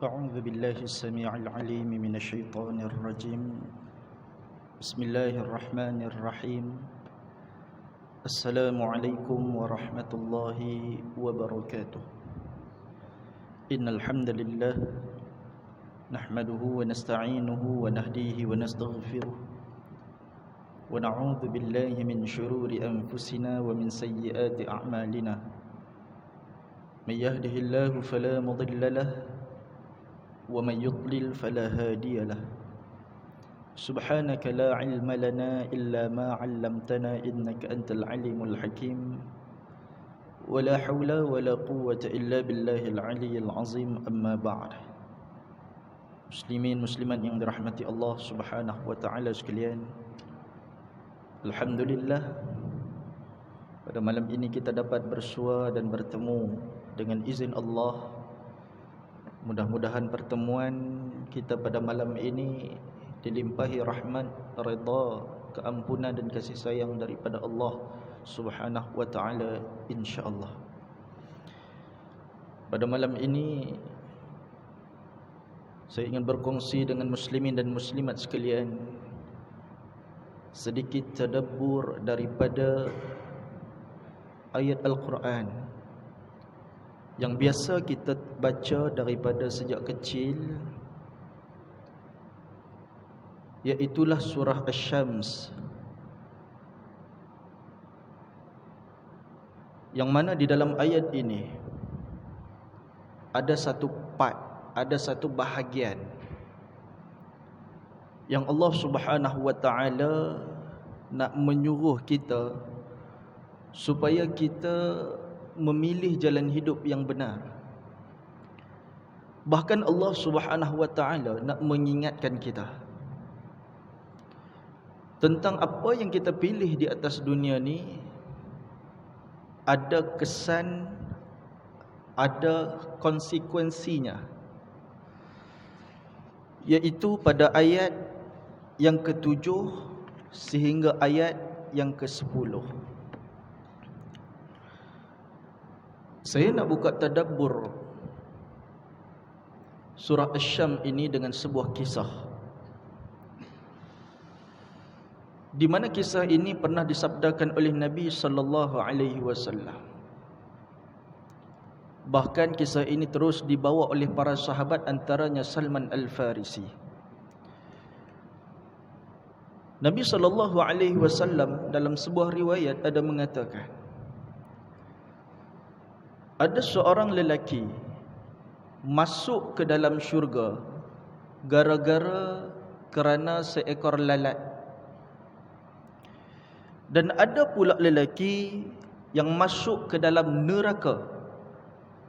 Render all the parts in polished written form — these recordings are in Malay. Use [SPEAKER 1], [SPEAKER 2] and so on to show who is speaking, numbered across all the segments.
[SPEAKER 1] أعوذ بالله السميع العليم من الشيطان الرجيم. بسم الله الرحمن الرحيم. السلام عليكم ورحمة الله وبركاته. إن الحمد لله نحمده ونستعينه ونهديه ونستغفره ونعوذ بالله من شرور أنفسنا ومن سيئات أعمالنا. من يهده الله فلا مضل له ومن يضلل فلا هادي له. سبحانك لا علم لنا إلا ما علمتنا إنك أنت العليم الحكيم. ولا حول ولا قوة إلا بالله العلي العظيم. أما بعد. Muslimin muslimat yang dirahmati Allah Subhanahu wa taala sekalian, alhamdulillah pada malam ini kita dapat bersua dan bertemu dengan izin Allah. Mudah-mudahan pertemuan kita pada malam ini dilimpahi rahmat, redha, keampunan dan kasih sayang daripada Allah Subhanahu wa taala insya-Allah. Pada malam ini saya ingin berkongsi dengan muslimin dan muslimat sekalian sedikit tadabbur daripada ayat Al-Quran yang biasa kita baca daripada sejak kecil, iaitulah surah Asy-Syams, yang mana di dalam ayat ini ada satu part, ada satu bahagian yang Allah Subhanahu wa taala nak menyuruh kita supaya kita memilih jalan hidup yang benar. Bahkan Allah Subhanahu wa taala nak mengingatkan kita tentang apa yang kita pilih di atas dunia ni ada kesan, ada konsekuensinya. Iaitu pada ayat yang ke-7 sehingga ayat yang ke-10. Saya nak buka tadabbur surah Asy-Syams ini dengan sebuah kisah, di mana kisah ini pernah disabdakan oleh Nabi sallallahu alaihi wasallam. Bahkan kisah ini terus dibawa oleh para sahabat, antaranya Salman Al-Farisi. Nabi sallallahu alaihi wasallam dalam sebuah riwayat ada mengatakan, ada seorang lelaki masuk ke dalam syurga gara-gara kerana seekor lalat. Dan ada pula lelaki yang masuk ke dalam neraka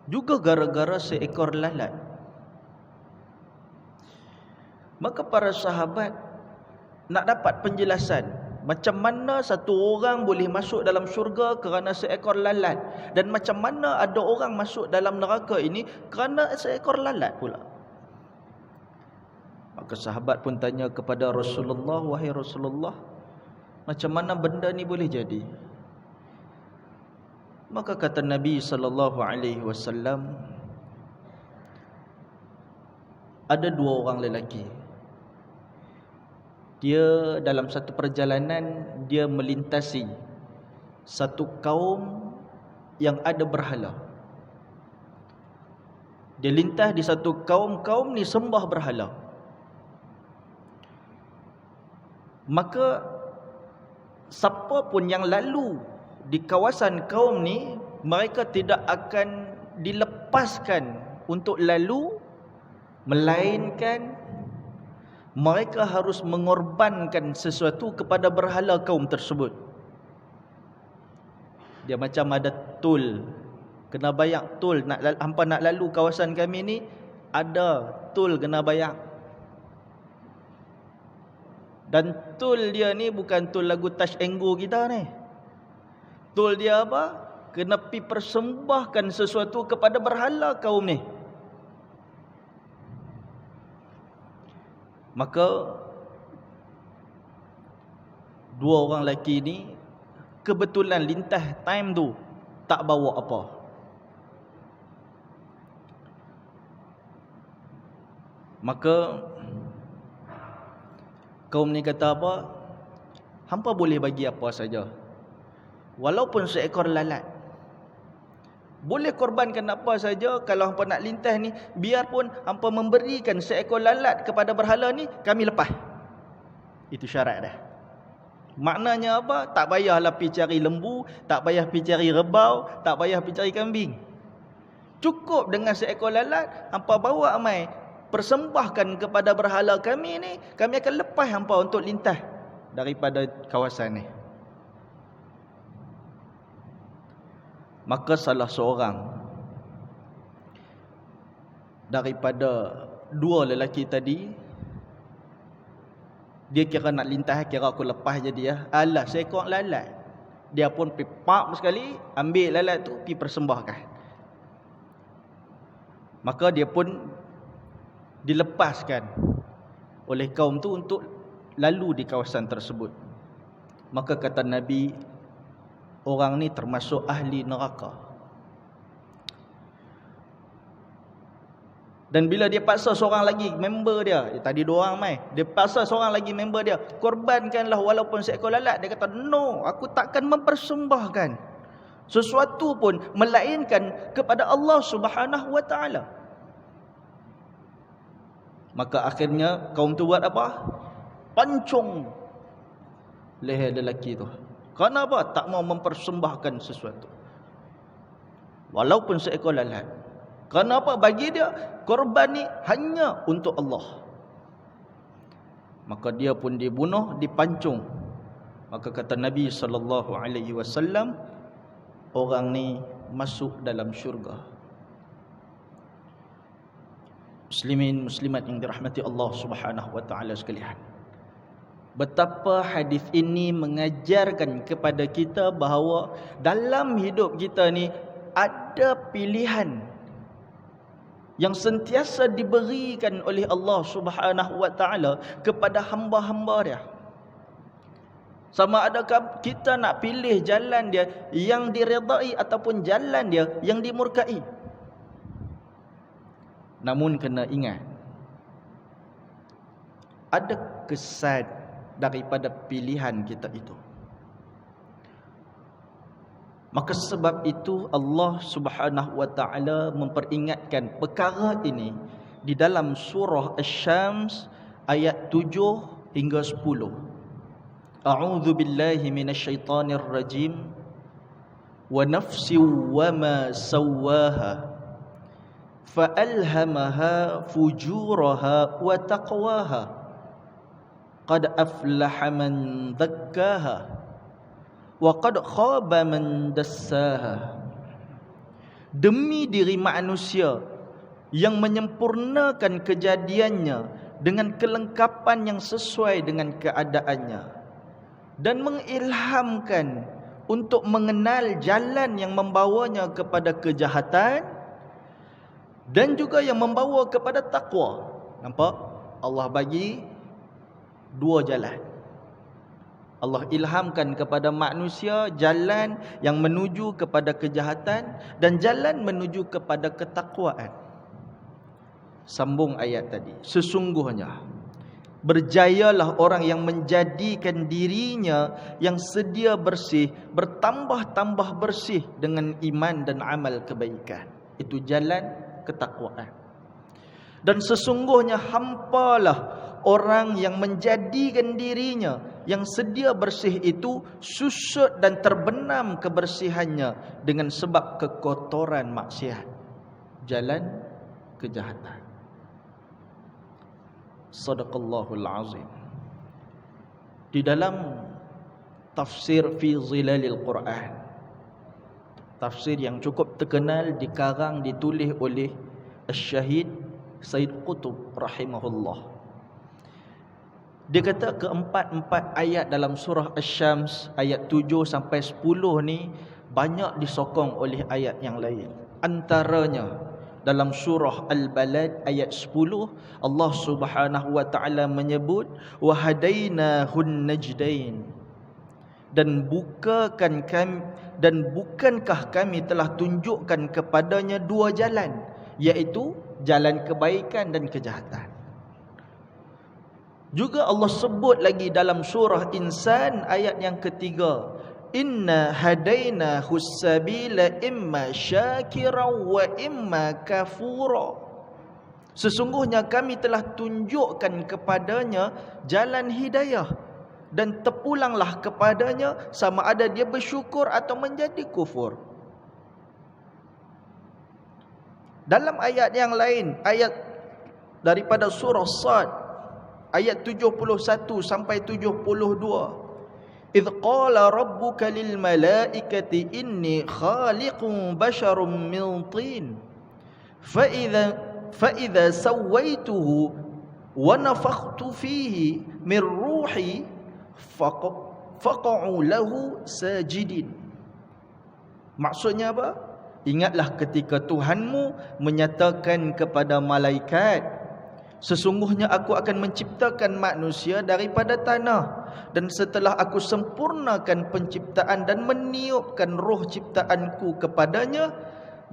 [SPEAKER 1] juga gara-gara seekor lalat. Maka para sahabat nak dapat penjelasan macam mana satu orang boleh masuk dalam syurga kerana seekor lalat, dan macam mana ada orang masuk dalam neraka ini kerana seekor lalat pula. Maka sahabat pun tanya kepada Rasulullah, wahai Rasulullah, macam mana benda ni boleh jadi? Maka kata Nabi sallallahu alaihi wasallam, ada dua orang lelaki. Dia dalam satu perjalanan, dia melintasi satu kaum yang ada berhala. Dia lintas di satu kaum ni sembah berhala. Maka siapa pun yang lalu di kawasan kaum ni, mereka tidak akan dilepaskan untuk lalu, melainkan mereka harus mengorbankan sesuatu kepada berhala kaum tersebut. Dia macam ada tol, kena bayar tol. Hampa nak lalu kawasan kami ni, ada tol kena bayar. Dan tol dia ni bukan tol lagu Touch and Go kita ni. Tol dia apa? Kena pi persembahkan sesuatu kepada berhala kaum ni. Maka dua orang lelaki ni kebetulan lintas time tu tak bawa apa. Maka kaum ni kata apa? Hampa boleh bagi apa saja, walaupun seekor lalat. Boleh korbankan apa saja. Kalau hampa nak lintas ni, biarpun hampa memberikan seekor lalat kepada berhala ni, kami lepas. Itu syarat dah. Maknanya apa? Tak payahlah pergi cari lembu, tak payah pergi cari rebau, tak payah pergi cari kambing. Cukup dengan seekor lalat, hampa bawa mai, persembahkan kepada berhala kami ni, kami akan lepas hampa untuk lintas daripada kawasan ni. Maka salah seorang daripada dua lelaki tadi, dia kira nak lintas, kira aku lepas je dia. Alah, seekor lalat. Dia pun pergi pak sekali, ambil lalat tu, pergi persembahkan. Maka dia pun dilepaskan oleh kaum tu untuk lalu di kawasan tersebut. Maka kata Nabi, orang ni termasuk ahli neraka. Dan bila dia paksa seorang lagi member dia, tadi dua orang mai, dia paksa seorang lagi member dia, korbankanlah walaupun seekor lalat. Dia kata, no, aku takkan mempersembahkan sesuatu pun melainkan kepada Allah Subhanahu wa taala. Maka akhirnya kaum tu buat apa? Pancung leher lelaki tu. Kerana apa? Tak mau mempersembahkan sesuatu, walaupun seekor lalat. Kerana apa? Bagi dia, korban ni hanya untuk Allah. Maka dia pun dibunuh, dipancung. Maka kata Nabi SAW, orang ni masuk dalam syurga. Muslimin, muslimat yang dirahmati Allah Subhanahu wa taala sekalian, betapa hadis ini mengajarkan kepada kita bahawa dalam hidup kita ni ada pilihan yang sentiasa diberikan oleh Allah Subhanahu wa taala kepada hamba-hamba dia. Sama adakah kita nak pilih jalan dia yang diredai ataupun jalan dia yang dimurkai. Namun kena ingat, ada kesan daripada pilihan kita itu. Maka sebab itu Allah Subhanahu wa taala memperingatkan perkara ini di dalam surah Asy-Syams ayat 7 hingga 10. A'udzu billahi minasyaitonir rajim. Wa nafsin wa ma sawwaha fa'alhamaha fujuraha wa taqwaha qad aflaha man dzakkaha wa qad khaba man dassaha. Demi diri manusia yang menyempurnakan kejadiannya dengan kelengkapan yang sesuai dengan keadaannya, dan mengilhamkan untuk mengenal jalan yang membawanya kepada kejahatan dan juga yang membawa kepada takwa. Nampak? Allah bagi dua jalan. Allah ilhamkan kepada manusia jalan yang menuju kepada kejahatan dan jalan menuju kepada ketakwaan. Sambung ayat tadi. Sesungguhnya berjayalah orang yang menjadikan dirinya yang sedia bersih bertambah-tambah bersih dengan iman dan amal kebaikan. Itu jalan ketakwaan. Dan sesungguhnya hampalah orang yang menjadikan dirinya yang sedia bersih itu susut dan terbenam kebersihannya dengan sebab kekotoran maksiat, jalan kejahatan. Sadaqallahul azim. Di dalam tafsir fi zilalil Quran, tafsir yang cukup terkenal, dikarang, ditulis oleh Asy-Syahid Said Qutb rahimahullah. Dia kata keempat-empat ayat dalam surah Asy-Syams ayat 7 sampai 10 ni banyak disokong oleh ayat yang lain. Antaranya dalam surah Al-Balad ayat 10, Allah Subhanahu wa taala menyebut wa hadainahun najdain, dan bukankah kami telah tunjukkan kepadanya dua jalan, iaitu jalan kebaikan dan kejahatan. Juga Allah sebut lagi dalam surah Insan ayat yang ketiga, inna hadaina hussabila imma syakiran wa imma kafura. Sesungguhnya kami telah tunjukkan kepadanya jalan hidayah, dan terpulanglah kepadanya sama ada dia bersyukur atau menjadi kufur. Dalam ayat yang lain, ayat daripada surah Sad ayat 71 sampai 72, idh qala rabbuka lil malaikati inni khaliqun basharum min tin fa idza sawaituhu wa nafakhtu fihi min ruhi faqa'u lahu sajidin. Maksudnya apa? Ingatlah ketika Tuhanmu menyatakan kepada malaikat, sesungguhnya aku akan menciptakan manusia daripada tanah, dan setelah aku sempurnakan penciptaan dan meniupkan roh ciptaanku kepadanya,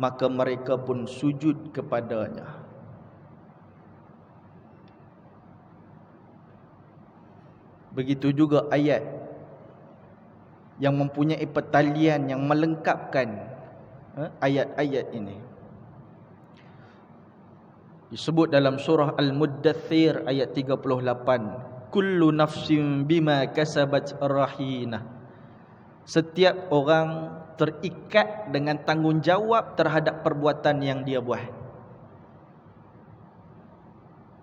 [SPEAKER 1] maka mereka pun sujud kepadanya. Begitu juga ayat yang mempunyai pertalian yang melengkapkan ayat-ayat ini. Disebut dalam surah Al-Muddathir ayat 38, kullu nafsin bima kasabat rahina. Setiap orang terikat dengan tanggungjawab terhadap perbuatan yang dia buat.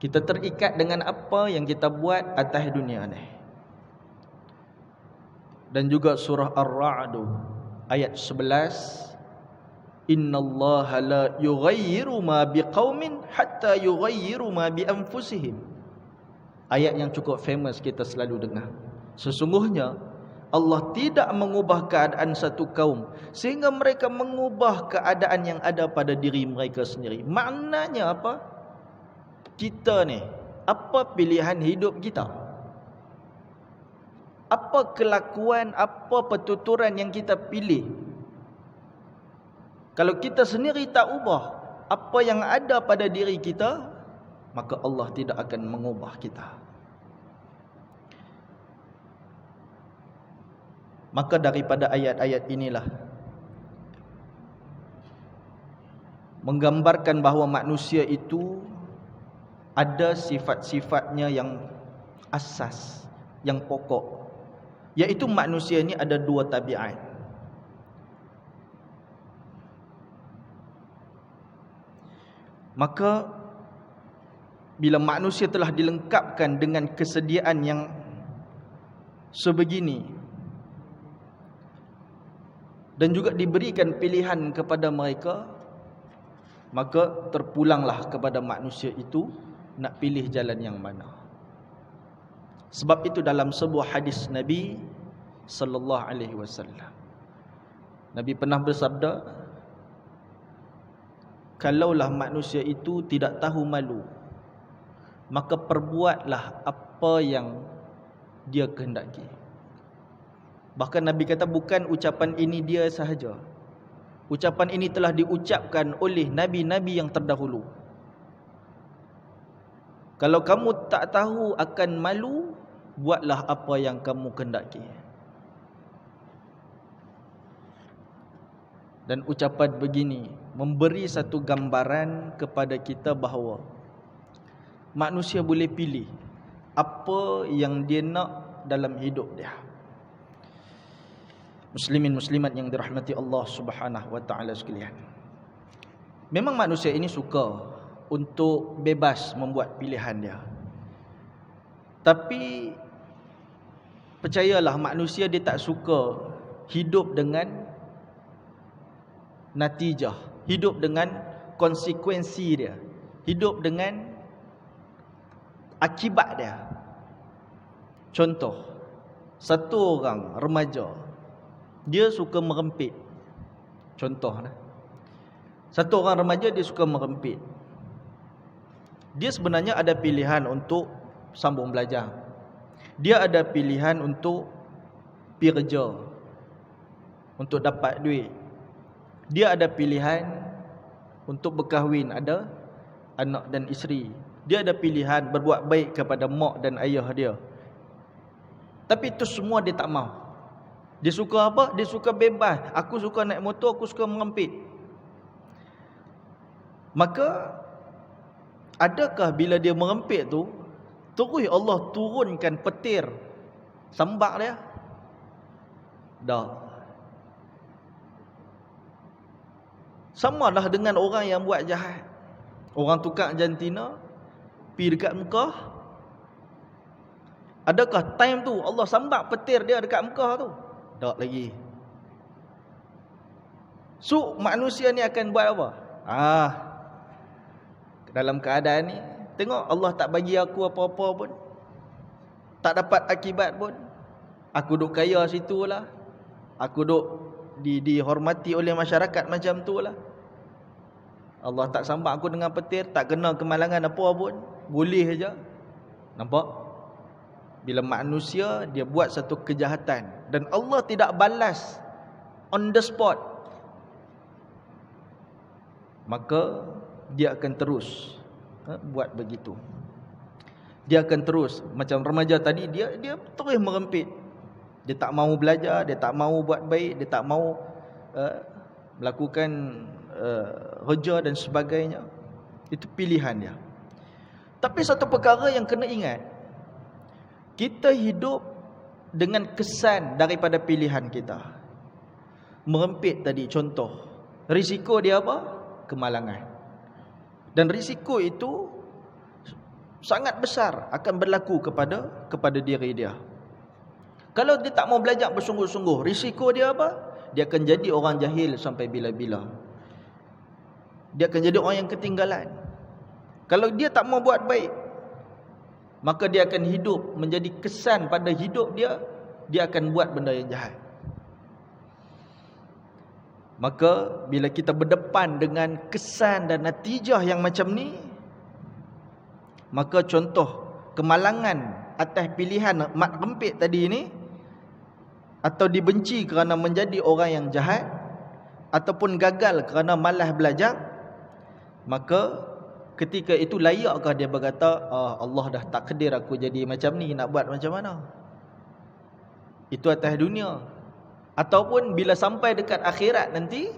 [SPEAKER 1] Kita terikat dengan apa yang kita buat atas dunia ni. Dan juga surah Ar-Ra'd ayat 11, innallaha la yughayyiru ma biqaumin hatta yughayyiru ma bi anfusihim. Ayat yang cukup famous kita selalu dengar. Sesungguhnya Allah tidak mengubah keadaan satu kaum sehingga mereka mengubah keadaan yang ada pada diri mereka sendiri. Maknanya apa? Kita ni, apa pilihan hidup kita? Apa kelakuan, apa pertuturan yang kita pilih? Kalau kita sendiri tak ubah apa yang ada pada diri kita, maka Allah tidak akan mengubah kita. Maka daripada ayat-ayat inilah menggambarkan bahawa manusia itu ada sifat-sifatnya yang asas, yang pokok, iaitu manusia ini ada dua tabiat. Maka bila manusia telah dilengkapkan dengan kesediaan yang sebegini, dan juga diberikan pilihan kepada mereka, maka terpulanglah kepada manusia itu nak pilih jalan yang mana. Sebab itu dalam sebuah hadis Nabi sallallahu alaihi wasallam, Nabi pernah bersabda, kalaulah manusia itu tidak tahu malu, maka perbuatlah apa yang dia kehendaki. Bahkan Nabi kata bukan ucapan ini dia sahaja, ucapan ini telah diucapkan oleh nabi-nabi yang terdahulu. Kalau kamu tak tahu akan malu, buatlah apa yang kamu kehendaki. Dan ucapan begini memberi satu gambaran kepada kita bahawa manusia boleh pilih apa yang dia nak dalam hidup dia. Muslimin muslimat yang dirahmati Allah Subhanahu wa taala sekalian. Memang manusia ini suka untuk bebas membuat pilihan dia. Tapi percayalah, manusia dia tak suka hidup dengan natijah, hidup dengan konsekuensi dia, hidup dengan akibat dia. Contoh, satu orang remaja, dia suka merempit. Contoh, satu orang remaja dia suka merempit. Dia sebenarnya ada pilihan untuk sambung belajar, dia ada pilihan untuk pergi kerja, untuk dapat duit, dia ada pilihan untuk berkahwin, ada anak dan isteri, Dia ada pilihan berbuat baik kepada mak dan ayah dia. Tapi itu semua dia tak mau. Dia suka apa? Dia suka bebas. Aku suka naik motor, aku suka merempit. Maka adakah bila dia merempit tu, terus Allah turunkan petir sambak dia? Tak. Samalah dengan orang yang buat jahat. Orang tukang jantina pergi dekat Mekah. Adakah time tu Allah sambak petir dia dekat Mekah tu? Tak lagi. So manusia ni akan buat apa? Dalam keadaan ni, tengok Allah tak bagi aku apa-apa pun, tak dapat akibat pun. Aku duk kaya situ lah, aku duk dihormati oleh masyarakat macam tu lah. Allah tak sambak aku dengan petir, tak kena kemalangan apa pun, boleh aja. Nampak? Bila manusia dia buat satu kejahatan dan Allah tidak balas on the spot, maka dia akan terus buat begitu. Dia akan terus. Macam remaja tadi, dia terus merempit. Dia tak mahu belajar, dia tak mahu buat baik, dia tak mahu melakukan kerja dan sebagainya. Itu pilihan dia. Tapi satu perkara yang kena ingat, kita hidup dengan kesan daripada pilihan kita. Merempit tadi contoh, risiko dia apa? Kemalangan. Dan risiko itu sangat besar akan berlaku kepada diri dia. Kalau dia tak mau belajar bersungguh-sungguh, risiko dia apa? Dia akan jadi orang jahil sampai bila-bila. Dia akan jadi orang yang ketinggalan. Kalau dia tak mau buat baik, maka dia akan hidup menjadi kesan pada hidup dia, dia akan buat benda yang jahat. Maka bila kita berdepan dengan kesan dan natijah yang macam ni, maka contoh kemalangan atas pilihan mak rempit tadi ni, atau dibenci kerana menjadi orang yang jahat, ataupun gagal kerana malas belajar, maka ketika itu layakkah dia berkata, Allah dah takdir aku jadi macam ni, nak buat macam mana? Itu atas dunia. Ataupun bila sampai dekat akhirat nanti,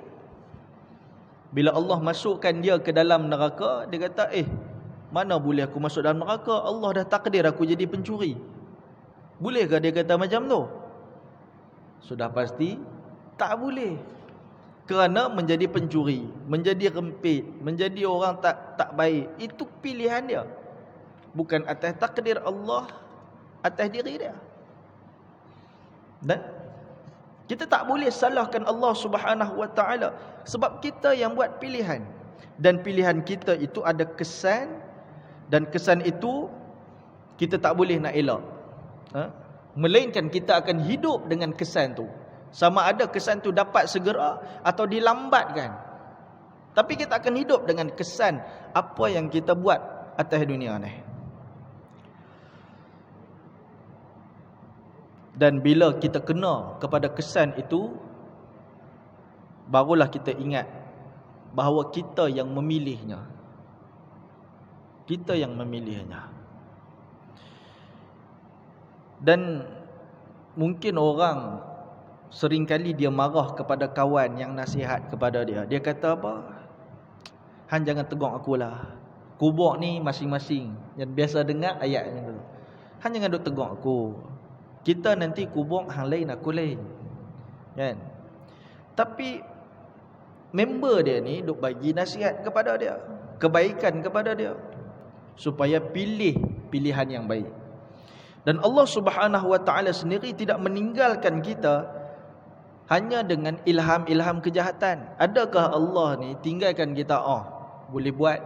[SPEAKER 1] bila Allah masukkan dia ke dalam neraka, dia kata, mana boleh aku masuk dalam neraka? Allah dah takdir aku jadi pencuri. Bolehkah dia kata macam tu? Sudah pasti tak boleh. Kerana menjadi pencuri, menjadi rempit, menjadi orang tak baik, itu pilihan dia, bukan atas takdir Allah atas diri dia. Dan kita tak boleh salahkan Allah Subhanahu Wa Taala, sebab kita yang buat pilihan, dan pilihan kita itu ada kesan, dan kesan itu kita tak boleh nak elak. Melainkan kita akan hidup dengan kesan tu. Sama ada kesan tu dapat segera atau dilambatkan, tapi kita akan hidup dengan kesan apa yang kita buat atas dunia ni. Dan bila kita kena kepada kesan itu, barulah kita ingat bahawa kita yang memilihnya. Kita yang memilihnya. Dan mungkin orang seringkali dia marah kepada kawan yang nasihat kepada dia. Dia kata apa? Han jangan tegur akulah. Kubur ni masing-masing. Yang biasa dengar ayat ni dulu. Han jangan duk tegur aku. Kita nanti kubur hang lain aku lain. Kan? Tapi member dia ni duk bagi nasihat kepada dia, kebaikan kepada dia, supaya pilih pilihan yang baik. Dan Allah Subhanahu Wa Taala sendiri tidak meninggalkan kita hanya dengan ilham-ilham kejahatan. Adakah Allah ni tinggalkan kita, boleh buat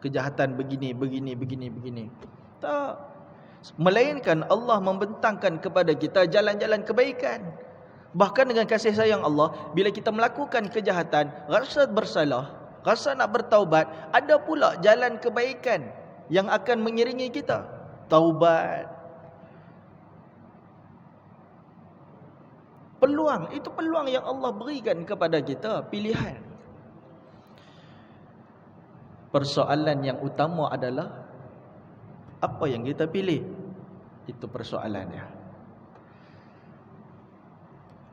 [SPEAKER 1] kejahatan begini, begini, begini, begini? Tak. Melainkan Allah membentangkan kepada kita jalan-jalan kebaikan. Bahkan dengan kasih sayang Allah, bila kita melakukan kejahatan, rasa bersalah, rasa nak bertaubat, ada pula jalan kebaikan yang akan mengiringi kita. Taubat, peluang, itu peluang yang Allah berikan kepada kita, pilihan. Persoalan yang utama adalah apa yang kita pilih. Itu persoalannya.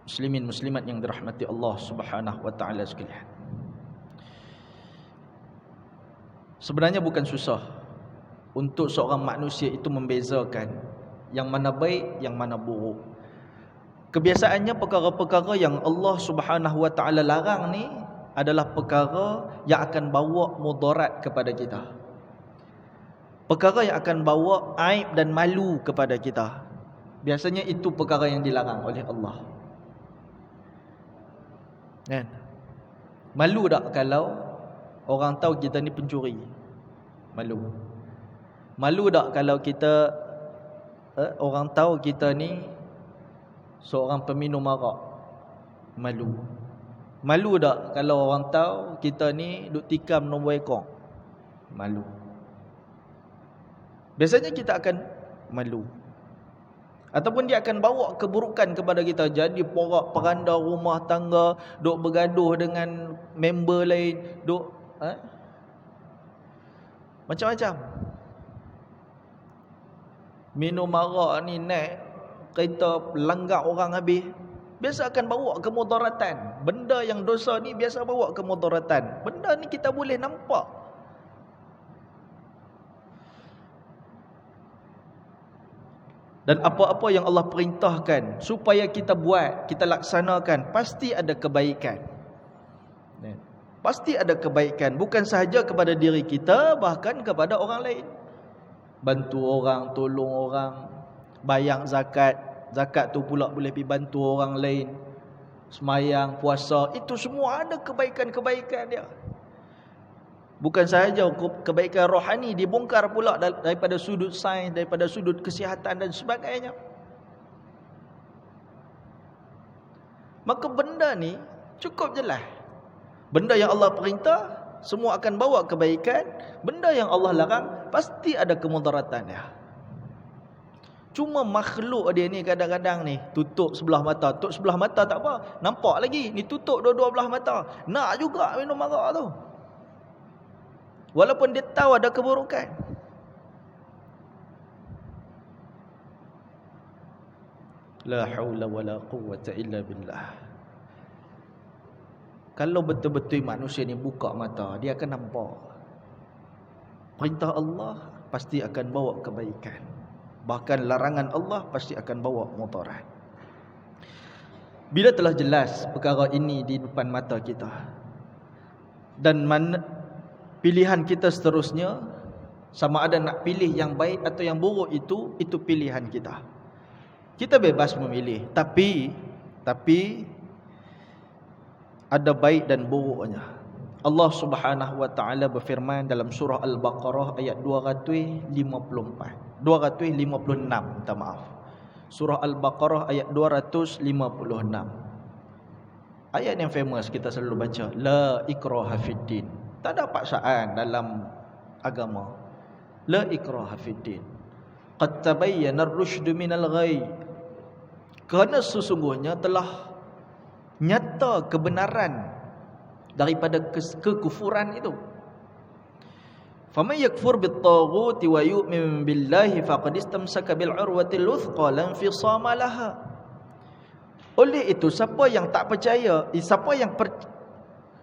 [SPEAKER 1] Muslimin muslimat yang dirahmati Allah Subhanahu wa taala sekalian. Sebenarnya bukan susah untuk seorang manusia itu membezakan yang mana baik, yang mana buruk. Kebiasaannya perkara-perkara yang Allah Subhanahu wa taala larang ni adalah perkara yang akan bawa mudarat kepada kita. Perkara yang akan bawa aib dan malu kepada kita. Biasanya itu perkara yang dilarang oleh Allah. Kan? Malu tak kalau orang tahu kita ni pencuri? Malu. Malu tak kalau kita orang tahu kita ni seorang peminum arak? Malu. Malu tak kalau orang tahu kita ni duk tikam nombor ekor? Malu. Biasanya kita akan malu. Ataupun dia akan bawa keburukan kepada kita. Jadi porak peranda rumah tangga, duk bergaduh dengan member lain, duk macam-macam. Minum arak ni naik kereta langgar orang habis, biasa akan bawa kemudaratan. Benda yang dosa ni biasa bawa kemudaratan. Benda ni kita boleh nampak. Dan apa-apa yang Allah perintahkan supaya kita buat, kita laksanakan, pasti ada kebaikan. Pasti ada kebaikan. Bukan sahaja kepada diri kita, bahkan kepada orang lain. Bantu orang, tolong orang, bayar zakat. Zakat tu pula boleh pergi bantu orang lain. Semayang, puasa, itu semua ada kebaikan-kebaikan dia. Bukan sahaja kebaikan rohani, dibongkar pula daripada sudut sains, daripada sudut kesihatan dan sebagainya. Maka benda ni cukup jelas. Benda yang Allah perintah, semua akan bawa kebaikan. Benda yang Allah larang, pasti ada kemudaratan dia. Cuma makhluk dia ni kadang-kadang ni tutup sebelah mata. Tutup sebelah mata tak apa, nampak lagi. Ni tutup dua-dua belah mata, nak juga minum arak tu, walaupun dia tahu ada keburukan. La haula wala quwwata illa billah. Kalau betul-betul manusia ni buka mata, dia akan nampak perintah Allah pasti akan bawa kebaikan. Bahkan larangan Allah pasti akan bawa mudarat. Bila telah jelas perkara ini di depan mata kita, dan pilihan kita seterusnya, sama ada nak pilih yang baik atau yang buruk, itu pilihan kita. Kita bebas memilih, tapi ada baik dan buruknya. Allah Subhanahu wa taala berfirman dalam surah Al-Baqarah ayat 256, minta maaf. Surah Al-Baqarah ayat 256. Ayat yang famous kita selalu baca, la ikraha fiddin. Tak ada paksaan dalam agama. La ikraha fiddin. Qad tabayyana ar-rusydu minal ghayy. Kerana sesungguhnya telah nyata kebenaran daripada kekufuran itu. Faman yakfur bit-taghuti wa yu'min billahi faqad istamsaka bil 'urwatil wuthqa lam fisama laha. Oleh itu, siapa yang tak percaya,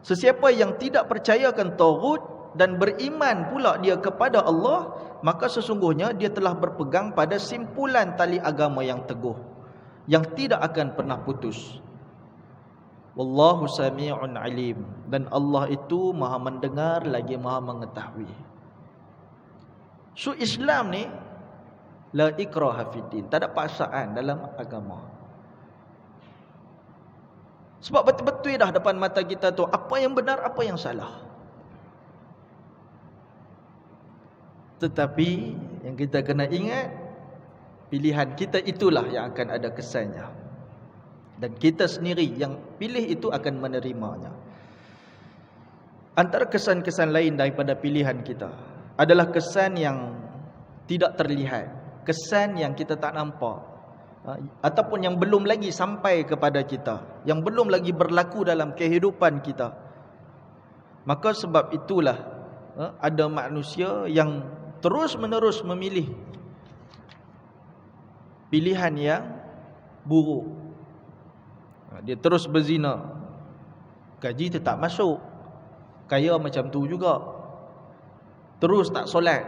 [SPEAKER 1] sesiapa yang tidak percayakan taghut dan beriman pula dia kepada Allah, maka sesungguhnya dia telah berpegang pada simpulan tali agama yang teguh, yang tidak akan pernah putus. Wallahu sami'un alim. Dan Allah itu maha mendengar lagi maha mengetahui. So Islam ni la ikraha fiddin, tak ada paksaan dalam agama. Sebab betul-betul dah depan mata kita tu apa yang benar, apa yang salah. Tetapi yang kita kena ingat, pilihan kita itulah yang akan ada kesannya. Dan kita sendiri yang pilih itu akan menerimanya. Antara kesan-kesan lain daripada pilihan kita adalah kesan yang tidak terlihat, kesan yang kita tak nampak, ataupun yang belum lagi sampai kepada kita, yang belum lagi berlaku dalam kehidupan kita. Maka sebab itulah ada manusia yang terus menerus memilih pilihan yang buruk. Dia terus berzina, gaji tetap masuk, kaya macam tu juga, terus tak solat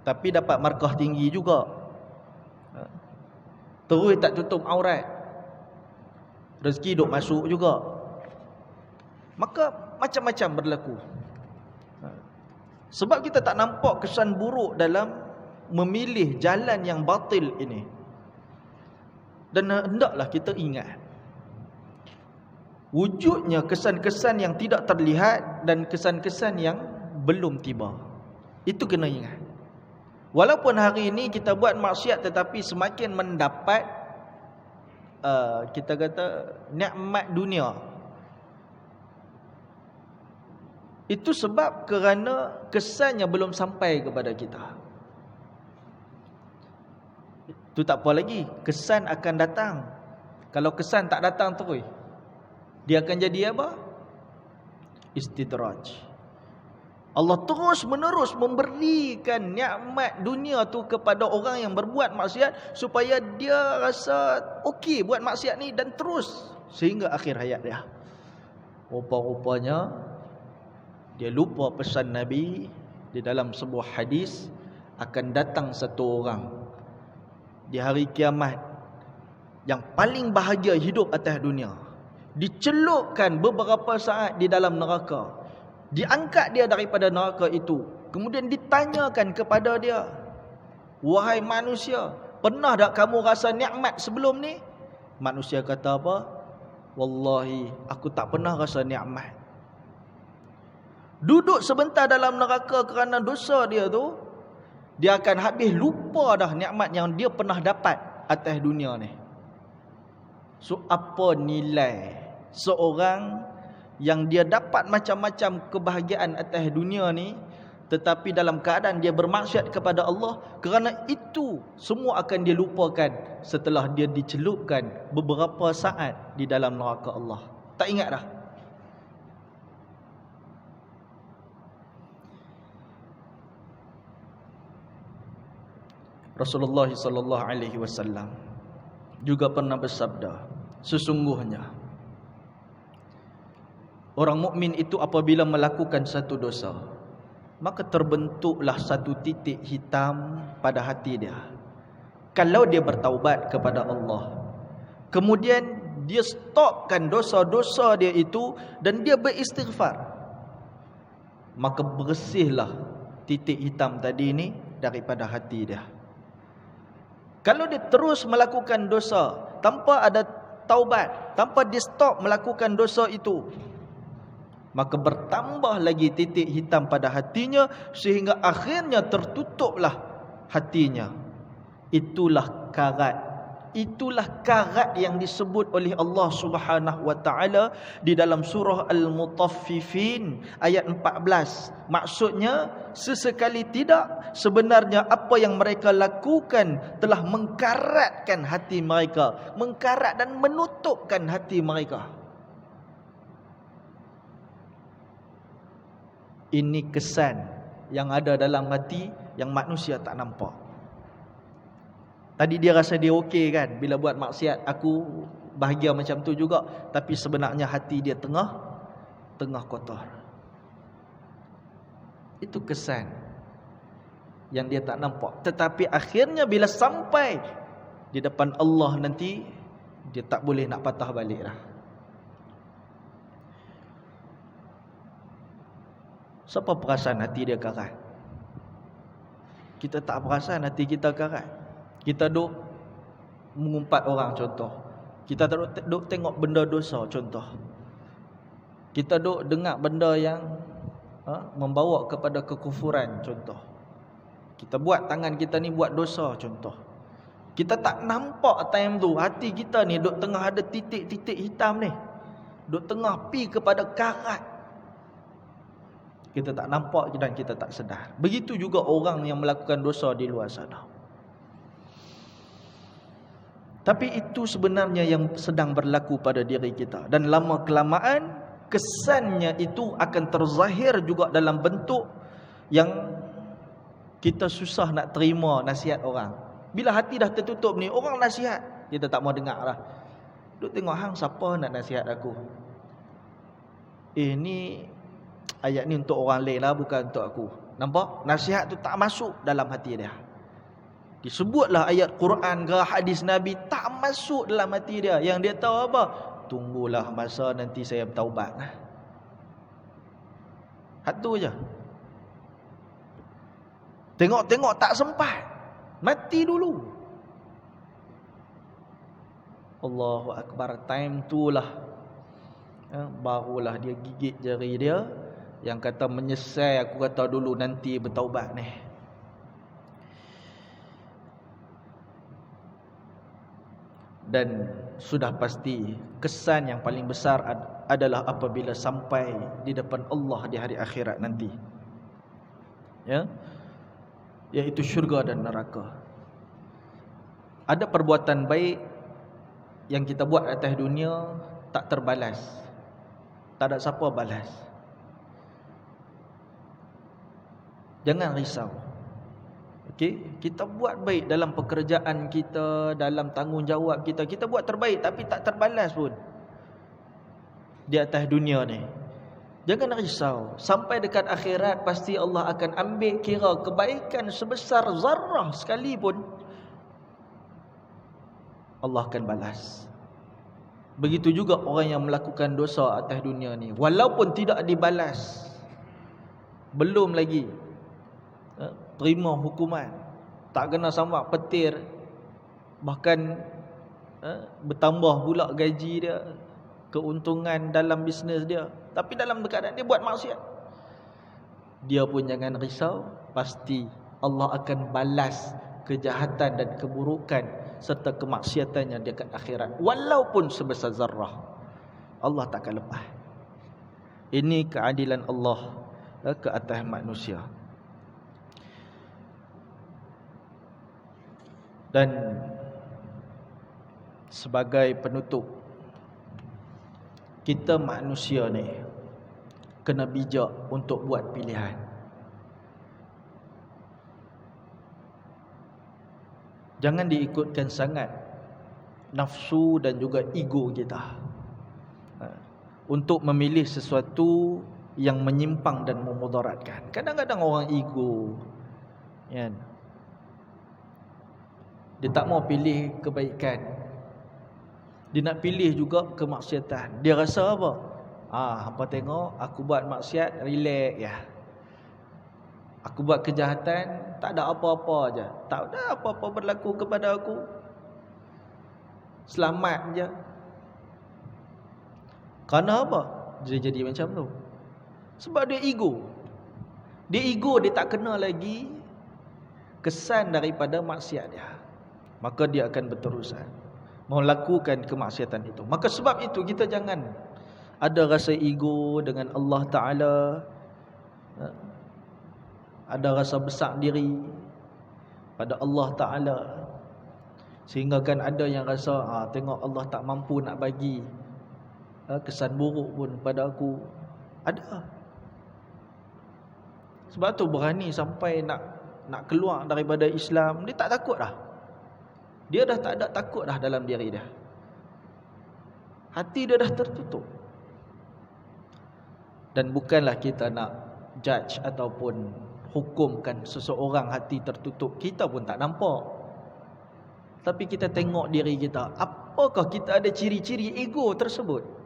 [SPEAKER 1] tapi dapat markah tinggi juga, terus tak tutup aurat, rezeki duk masuk juga. Maka macam-macam berlaku. Sebab kita tak nampak kesan buruk dalam memilih jalan yang batil ini. Dan hendaklah kita ingat, wujudnya kesan-kesan yang tidak terlihat dan kesan-kesan yang belum tiba. Itu kena ingat. Walaupun hari ini kita buat maksiat, tetapi semakin mendapat kita kata nikmat dunia. Itu sebab kerana kesannya belum sampai kepada kita. Itu tak apa lagi, kesan akan datang. Kalau kesan tak datang terus, dia akan jadi apa? Istidraj. Allah terus menerus memberikan nikmat dunia tu kepada orang yang berbuat maksiat, supaya dia rasa okey buat maksiat ni, dan terus sehingga akhir hayat dia. Rupa-rupanya dia lupa pesan Nabi di dalam sebuah hadis, akan datang satu orang di hari kiamat yang paling bahagia hidup atas dunia, dicelupkan beberapa saat di dalam neraka, diangkat dia daripada neraka itu, kemudian ditanyakan kepada dia, wahai manusia, pernah tak kamu rasa nikmat sebelum ni? Manusia kata apa? Wallahi, aku tak pernah rasa nikmat. Duduk sebentar dalam neraka kerana dosa dia tu, dia akan habis lupa dah nikmat yang dia pernah dapat atas dunia ni. So apa nilai seorang yang dia dapat macam-macam kebahagiaan atas dunia ni, tetapi dalam keadaan dia bermaksiat kepada Allah? Kerana itu semua akan dia lupakan setelah dia dicelupkan beberapa saat di dalam neraka Allah. Tak ingat dah. Rasulullah sallallahu alaihi wasallam juga pernah bersabda, sesungguhnya orang mukmin itu apabila melakukan satu dosa, maka terbentuklah satu titik hitam pada hati dia. Kalau dia bertaubat kepada Allah, kemudian dia stopkan dosa-dosa dia itu dan dia beristighfar, maka bersihlah titik hitam tadi ini daripada hati dia. Kalau dia terus melakukan dosa tanpa ada taubat, tanpa dia stop melakukan dosa itu, maka bertambah lagi titik hitam pada hatinya, sehingga akhirnya tertutuplah hatinya. Itulah karat yang disebut oleh Allah Subhanahu wa taala di dalam surah Al-Mutaffifin ayat 14. Maksudnya, sesekali tidak, sebenarnya apa yang mereka lakukan telah mengkaratkan hati mereka, mengkarat dan menutupkan hati mereka. Ini kesan yang ada dalam hati yang manusia tak nampak. Tadi dia rasa dia okey kan, bila buat maksiat aku bahagia macam tu juga, tapi sebenarnya hati dia tengah kotor. Itu kesan yang dia tak nampak. Tetapi akhirnya bila sampai di depan Allah nanti, dia tak boleh nak patah balik dah. Siapa perasan hati dia karat? Kita tak perasan hati kita karat. Kita duk mengumpat orang, contoh. Kita duk tengok benda dosa, contoh. Kita duk dengar benda yang membawa kepada kekufuran, contoh. Kita buat tangan kita ni buat dosa, contoh. Kita tak nampak time tu hati kita ni duk tengah ada titik-titik hitam ni, duk tengah pi kepada karat. Kita tak nampak dan kita tak sedar. Begitu juga orang yang melakukan dosa di luar sana. Tapi itu sebenarnya yang sedang berlaku pada diri kita. Dan lama kelamaan kesannya itu akan terzahir juga dalam bentuk yang kita susah nak terima nasihat orang. Bila hati dah tertutup ni, orang nasihat, kita tak mau dengar lah. Duk tengok hang siapa nak nasihat aku. Ni ayat ni untuk orang lain lah, bukan untuk aku. Nampak? Nasihat tu tak masuk dalam hati dia. Disebutlah ayat Quran ke hadis Nabi, tak masuk dalam hati dia. Yang dia tahu apa? Tunggulah masa nanti saya bertaubat. Satu je. Tengok-tengok tak sempat, mati dulu. Allahu Akbar. Time tu lah barulah dia gigit jari dia, yang kata menyesal, aku kata dulu nanti bertaubat ni. Dan sudah pasti kesan yang paling besar adalah apabila sampai di depan Allah di hari akhirat nanti, iaitu syurga dan neraka. Ada perbuatan baik yang kita buat atas dunia tak terbalas, tak ada siapa balas. Jangan risau. Okey, kita buat baik dalam pekerjaan kita, dalam tanggungjawab kita, kita buat terbaik tapi tak terbalas pun di atas dunia ni. Jangan risau, sampai dekat akhirat pasti Allah akan ambil kira kebaikan sebesar zarrah sekalipun, Allah akan balas. Begitu juga orang yang melakukan dosa atas dunia ni, walaupun tidak dibalas, belum lagi terima hukuman, tak kena sambak petir, bahkan bertambah pula gaji dia, keuntungan dalam bisnes dia, tapi dalam keadaan dia buat maksiat, dia pun jangan risau, pasti Allah akan balas kejahatan dan keburukan serta kemaksiatannya dekat akhirat, walaupun sebesar zarrah. Allah tak akan lepas. Ini keadilan Allah ke atas manusia. Dan sebagai penutup, kita manusia ni kena bijak untuk buat pilihan. Jangan diikutkan sangat nafsu dan juga ego kita untuk memilih sesuatu yang menyimpang dan memudaratkan. Kadang-kadang orang ego, kan, dia tak mau pilih kebaikan, dia nak pilih juga kemaksiatan. Dia rasa apa? Hampa tengok aku buat maksiat, relax ya. Aku buat kejahatan, tak ada apa-apa aja. Tak ada apa-apa berlaku kepada aku, selamat je. Kerana apa? Dia jadi macam tu. Sebab dia ego. Dia ego, dia tak kena lagi kesan daripada maksiat dia, maka dia akan berterusan melakukan kemaksiatan itu. Maka sebab itu kita jangan ada rasa ego dengan Allah Ta'ala, ada rasa besar diri pada Allah Ta'ala, sehingga kan ada yang rasa tengok Allah tak mampu nak bagi kesan buruk pun pada aku. Ada. Sebab tu berani sampai nak keluar daripada Islam. Dia tak takut dah. Dia dah tak ada takut dah dalam diri dia. Hati dia dah tertutup. Dan bukanlah kita nak judge ataupun hukumkan seseorang hati tertutup. Kita pun tak nampak. Tapi kita tengok diri kita, apakah kita ada ciri-ciri ego tersebut?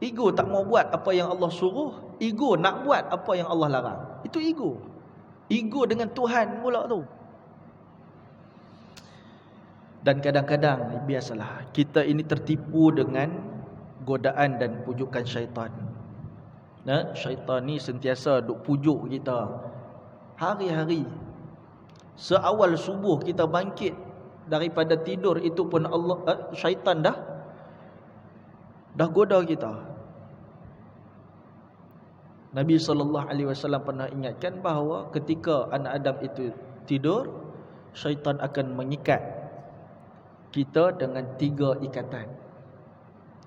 [SPEAKER 1] Ego tak mau buat apa yang Allah suruh, ego nak buat apa yang Allah larang. Itu ego. Ego dengan Tuhan pula tu. Dan kadang-kadang biasalah kita ini tertipu dengan godaan dan pujukan syaitan. Syaitan ni sentiasa duk pujuk kita hari-hari. Seawal subuh kita bangkit daripada tidur, itu pun syaitan dah goda kita. Nabi SAW pernah ingatkan bahawa ketika anak Adam itu tidur, syaitan akan mengikat kita dengan 3 ikatan.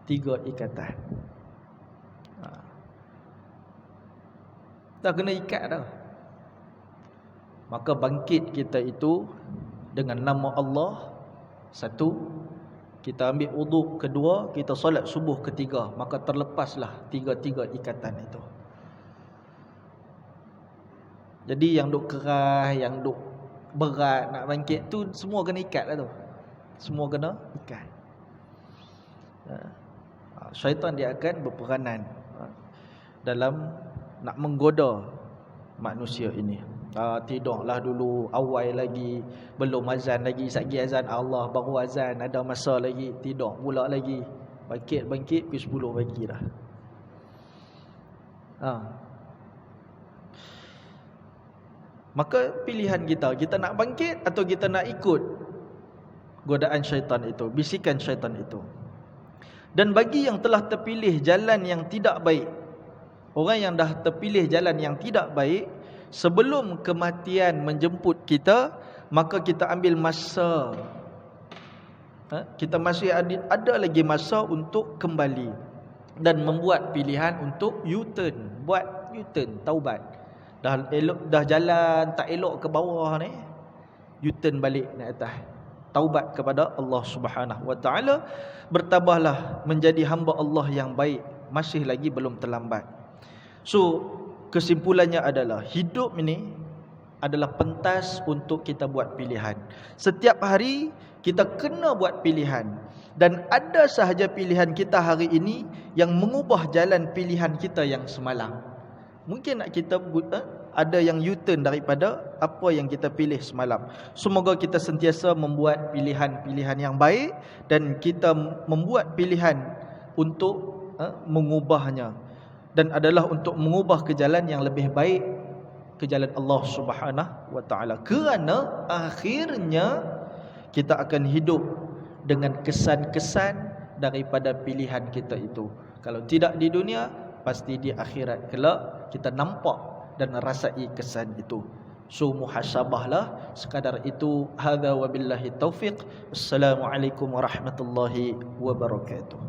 [SPEAKER 1] 3 ikatan. Tak kena ikat dah. Maka bangkit kita itu dengan nama Allah, satu. Kita ambil wuduk, kedua. Kita solat subuh, ketiga. Maka terlepaslah 3 ikatan itu. Jadi yang duk keras, yang duk berat nak bangkit tu, semua kena ikat lah tu. Semua kena ikat. Syaitan dia akan berperanan dalam nak menggoda manusia ini. Tidaklah dulu, awal lagi, belum azan lagi, satgi azan Allah, baru azan, ada masa lagi. Tidak pula lagi. Bangkit pukul 10 pagi dah. Maka pilihan kita nak bangkit atau kita nak ikut godaan syaitan itu, bisikan syaitan itu. Dan bagi yang telah terpilih jalan yang tidak baik, orang yang dah terpilih jalan yang tidak baik, sebelum kematian menjemput kita, maka kita ambil masa. Kita masih ada lagi masa untuk kembali dan membuat pilihan untuk U-turn. Buat U-turn, taubat. Dah jalan tak elok ke bawah ni, U-turn balik naik atas. Taubat kepada Allah Subhanahu wa taala, bertabahlah menjadi hamba Allah yang baik, masih lagi belum terlambat. So, kesimpulannya adalah hidup ini adalah pentas untuk kita buat pilihan. Setiap hari kita kena buat pilihan, dan ada sahaja pilihan kita hari ini yang mengubah jalan pilihan kita yang semalam. Mungkin nak kita ada yang U-turn daripada apa yang kita pilih semalam. Semoga kita sentiasa membuat pilihan-pilihan yang baik, dan kita membuat pilihan untuk mengubahnya, dan adalah untuk mengubah ke jalan yang lebih baik, ke jalan Allah Subhanahu wa taala. Kerana akhirnya kita akan hidup dengan kesan-kesan daripada pilihan kita itu. Kalau tidak di dunia, pasti di akhirat kelak kita nampak dan rasai kesan itu. So muhasabahlah sekadar itu. Hadza wabillahi taufiq. Assalamualaikum warahmatullahi wabarakatuh.